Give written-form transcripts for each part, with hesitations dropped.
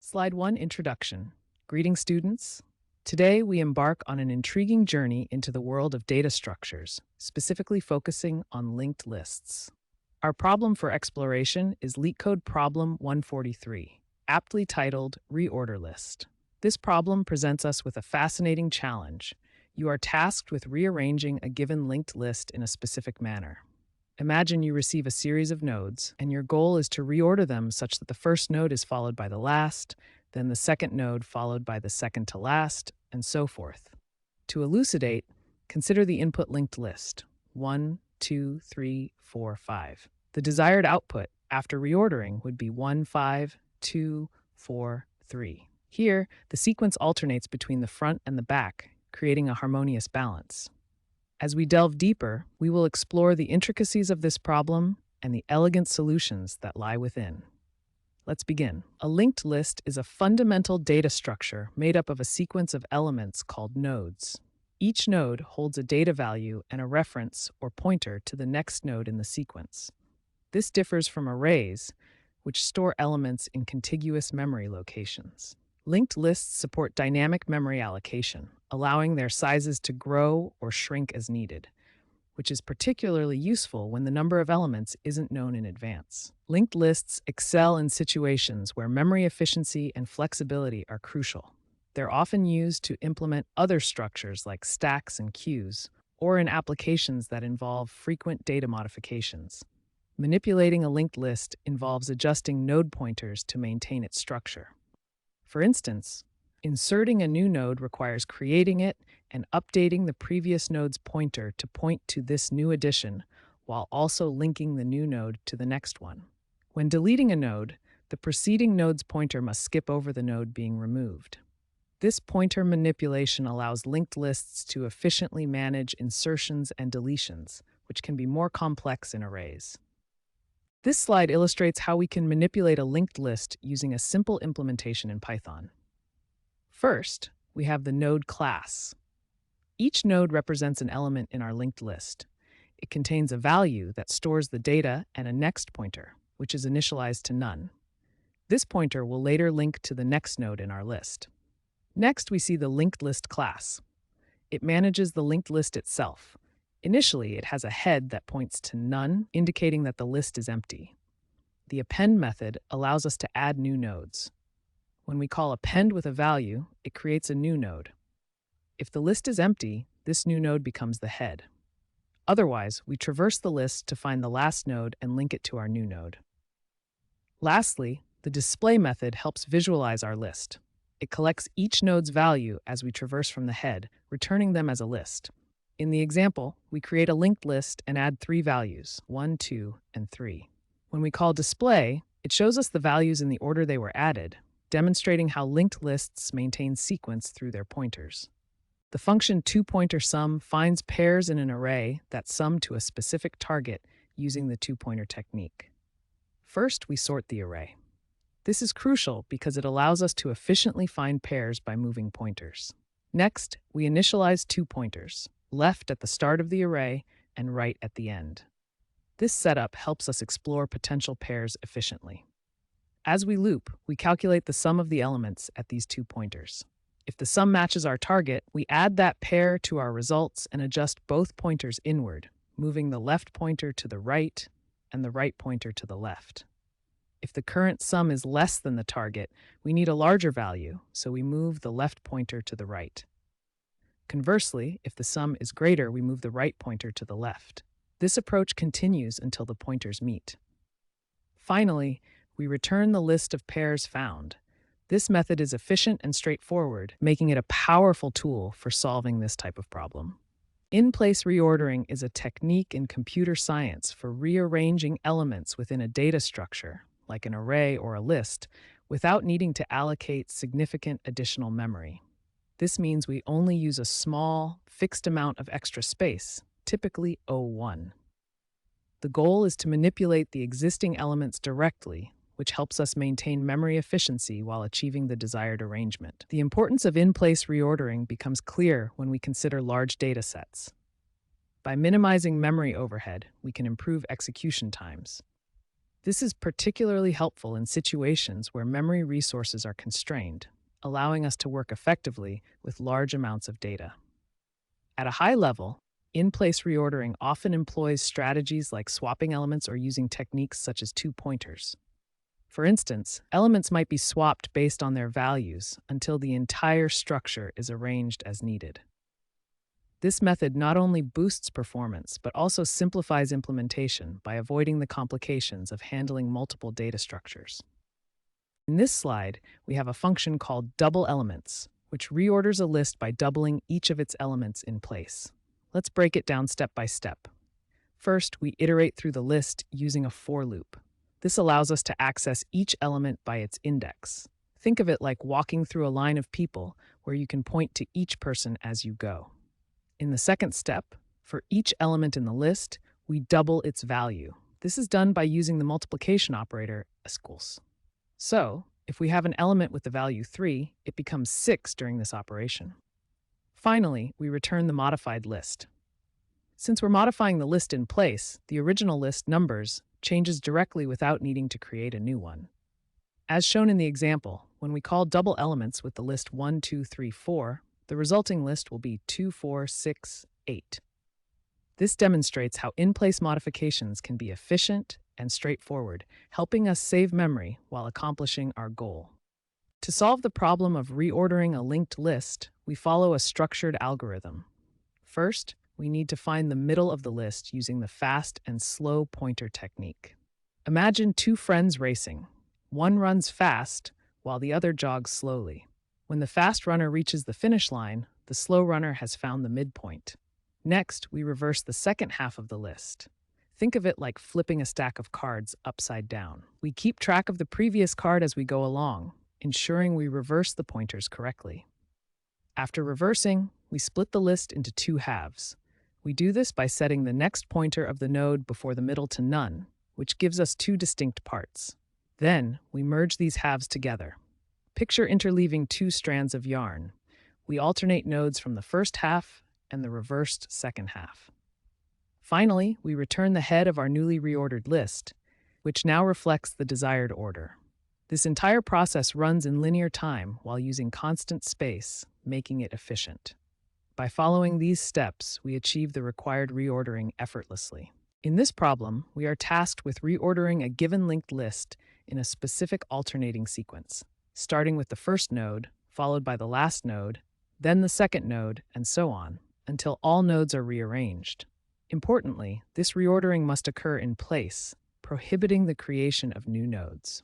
Slide 1 Introduction. Greetings, students. Today, we embark on an intriguing journey into the world of data structures, specifically focusing on linked lists. Our problem for exploration is LeetCode Problem 143, aptly titled Reorder List. This problem presents us with a fascinating challenge. You are tasked with rearranging a given linked list in a specific manner. Imagine you receive a series of nodes, and your goal is to reorder them such that the first node is followed by the last, then the second node followed by the second to last, and so forth. To elucidate, consider the input linked list 1, 2, 3, 4, 5. The desired output after reordering would be 1, 5, 2, 4, 3. Here, the sequence alternates between the front and the back, creating a harmonious balance. As we delve deeper, we will explore the intricacies of this problem and the elegant solutions that lie within. Let's begin. A linked list is a fundamental data structure made up of a sequence of elements called nodes. Each node holds a data value and a reference or pointer to the next node in the sequence. This differs from arrays, which store elements in contiguous memory locations. Linked lists support dynamic memory allocation, allowing their sizes to grow or shrink as needed, which is particularly useful when the number of elements isn't known in advance. Linked lists excel in situations where memory efficiency and flexibility are crucial. They're often used to implement other structures like stacks and queues, or in applications that involve frequent data modifications. Manipulating a linked list involves adjusting node pointers to maintain its structure. For instance, inserting a new node requires creating it and updating the previous node's pointer to point to this new addition, while also linking the new node to the next one. When deleting a node, the preceding node's pointer must skip over the node being removed. This pointer manipulation allows linked lists to efficiently manage insertions and deletions, which can be more complex in arrays. This slide illustrates how we can manipulate a linked list using a simple implementation in Python. First, we have the node class. Each node represents an element in our linked list. It contains a value that stores the data and a next pointer, which is initialized to none. This pointer will later link to the next node in our list. Next, we see the linked list class. It manages the linked list itself. Initially, it has a head that points to none, indicating that the list is empty. The append method allows us to add new nodes. When we call append with a value, it creates a new node. If the list is empty, this new node becomes the head. Otherwise, we traverse the list to find the last node and link it to our new node. Lastly, the display method helps visualize our list. It collects each node's value as we traverse from the head, returning them as a list. In the example, we create a linked list and add 3 values, 1, 2, and 3. When we call display, it shows us the values in the order they were added, demonstrating how linked lists maintain sequence through their pointers. The function toPointerSum finds pairs in an array that sum to a specific target using the two-pointer technique. First, we sort the array. This is crucial because it allows us to efficiently find pairs by moving pointers. Next, we initialize 2 pointers, left at the start of the array and right at the end. This setup helps us explore potential pairs efficiently. As we loop, we calculate the sum of the elements at these 2 pointers. If the sum matches our target, we add that pair to our results and adjust both pointers inward, moving the left pointer to the right and the right pointer to the left. If the current sum is less than the target, we need a larger value, so we move the left pointer to the right. Conversely, if the sum is greater, we move the right pointer to the left. This approach continues until the pointers meet. Finally, we return the list of pairs found. This method is efficient and straightforward, making it a powerful tool for solving this type of problem. In-place reordering is a technique in computer science for rearranging elements within a data structure, like an array or a list, without needing to allocate significant additional memory. This means we only use a small, fixed amount of extra space, typically O1. The goal is to manipulate the existing elements directly, which helps us maintain memory efficiency while achieving the desired arrangement. The importance of in-place reordering becomes clear when we consider large data sets. By minimizing memory overhead, we can improve execution times. This is particularly helpful in situations where memory resources are constrained, allowing us to work effectively with large amounts of data. At a high level, in-place reordering often employs strategies like swapping elements or using techniques such as two pointers. For instance, elements might be swapped based on their values until the entire structure is arranged as needed. This method not only boosts performance, but also simplifies implementation by avoiding the complications of handling multiple data structures. In this slide, we have a function called double elements, which reorders a list by doubling each of its elements in place. Let's break it down step by step. First, we iterate through the list using a for loop. This allows us to access each element by its index. Think of it like walking through a line of people where you can point to each person as you go. In the second step, for each element in the list, we double its value. This is done by using the multiplication operator equals. So, if we have an element with the value 3, it becomes 6 during this operation. Finally, we return the modified list. Since we're modifying the list in place, the original list numbers changes directly without needing to create a new one. As shown in the example, when we call double elements with the list 1, 2, 3, 4, the resulting list will be 2, 4, 6, 8. This demonstrates how in-place modifications can be efficient and straightforward, helping us save memory while accomplishing our goal. To solve the problem of reordering a linked list, we follow a structured algorithm. First, we need to find the middle of the list using the fast and slow pointer technique. Imagine two friends racing. One runs fast, while the other jogs slowly. When the fast runner reaches the finish line, the slow runner has found the midpoint. Next, we reverse the second half of the list. Think of it like flipping a stack of cards upside down. We keep track of the previous card as we go along, ensuring we reverse the pointers correctly. After reversing, we split the list into two halves. We do this by setting the next pointer of the node before the middle to none, which gives us two distinct parts. Then, we merge these halves together. Picture interleaving two strands of yarn. We alternate nodes from the first half and the reversed second half. Finally, we return the head of our newly reordered list, which now reflects the desired order. This entire process runs in linear time while using constant space, making it efficient. By following these steps, we achieve the required reordering effortlessly. In this problem, we are tasked with reordering a given linked list in a specific alternating sequence, starting with the first node, followed by the last node, then the second node, and so on, until all nodes are rearranged. Importantly, this reordering must occur in place, prohibiting the creation of new nodes.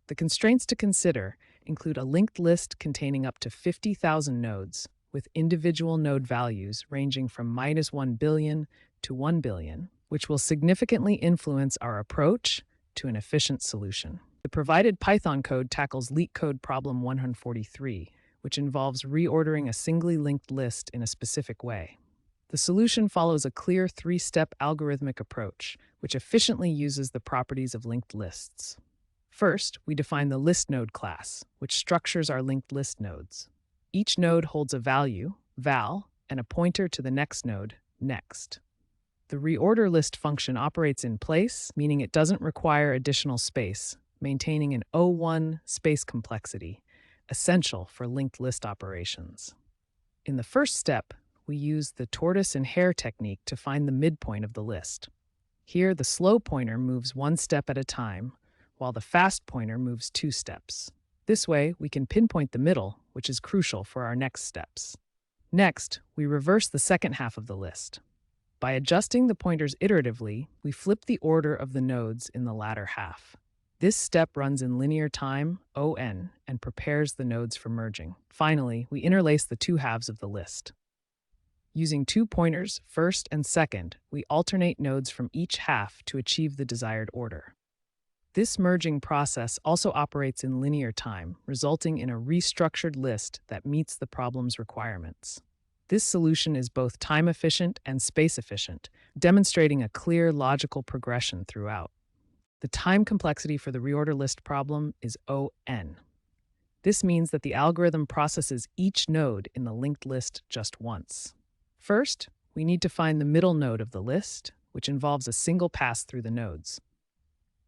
The constraints to consider include a linked list containing up to 50,000 nodes, with individual node values ranging from -1 billion to 1 billion, which will significantly influence our approach to an efficient solution. The provided Python code tackles LeetCode problem 143, which involves reordering a singly linked list in a specific way. The solution follows a clear three-step algorithmic approach, which efficiently uses the properties of linked lists. First, we define the list node class, which structures our linked list nodes. Each node holds a value, val, and a pointer to the next node, next. The reorder list function operates in place, meaning it doesn't require additional space, maintaining an O1 space complexity, essential for linked list operations. In the first step, we use the tortoise and hare technique to find the midpoint of the list. Here, the slow pointer moves one step at a time, while the fast pointer moves 2 steps. This way, we can pinpoint the middle, which is crucial for our next steps. Next, we reverse the second half of the list. By adjusting the pointers iteratively, we flip the order of the nodes in the latter half. This step runs in linear time, ON, and prepares the nodes for merging. Finally, we interlace the two halves of the list. Using 2 pointers, first and second, we alternate nodes from each half to achieve the desired order. This merging process also operates in linear time, resulting in a restructured list that meets the problem's requirements. This solution is both time-efficient and space-efficient, demonstrating a clear logical progression throughout. The time complexity for the reorder list problem is ON. This means that the algorithm processes each node in the linked list just once. First, we need to find the middle node of the list, which involves a single pass through the nodes.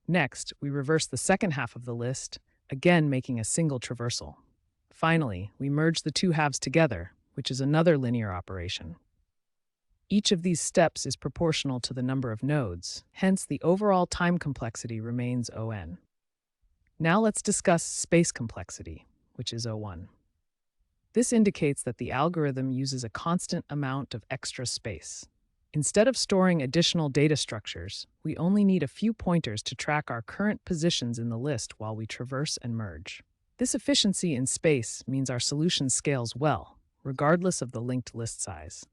Next, we reverse the second half of the list, again making a single traversal. Finally, we merge the two halves together, which is another linear operation. Each of these steps is proportional to the number of nodes, hence the overall time complexity remains O(n). Now let's discuss space complexity, which is O(1). This indicates that the algorithm uses a constant amount of extra space. Instead of storing additional data structures, we only need a few pointers to track our current positions in the list while we traverse and merge. This efficiency in space means our solution scales well, regardless of the linked list size.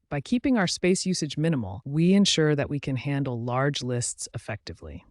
By keeping our space usage minimal, we ensure that we can handle large lists effectively.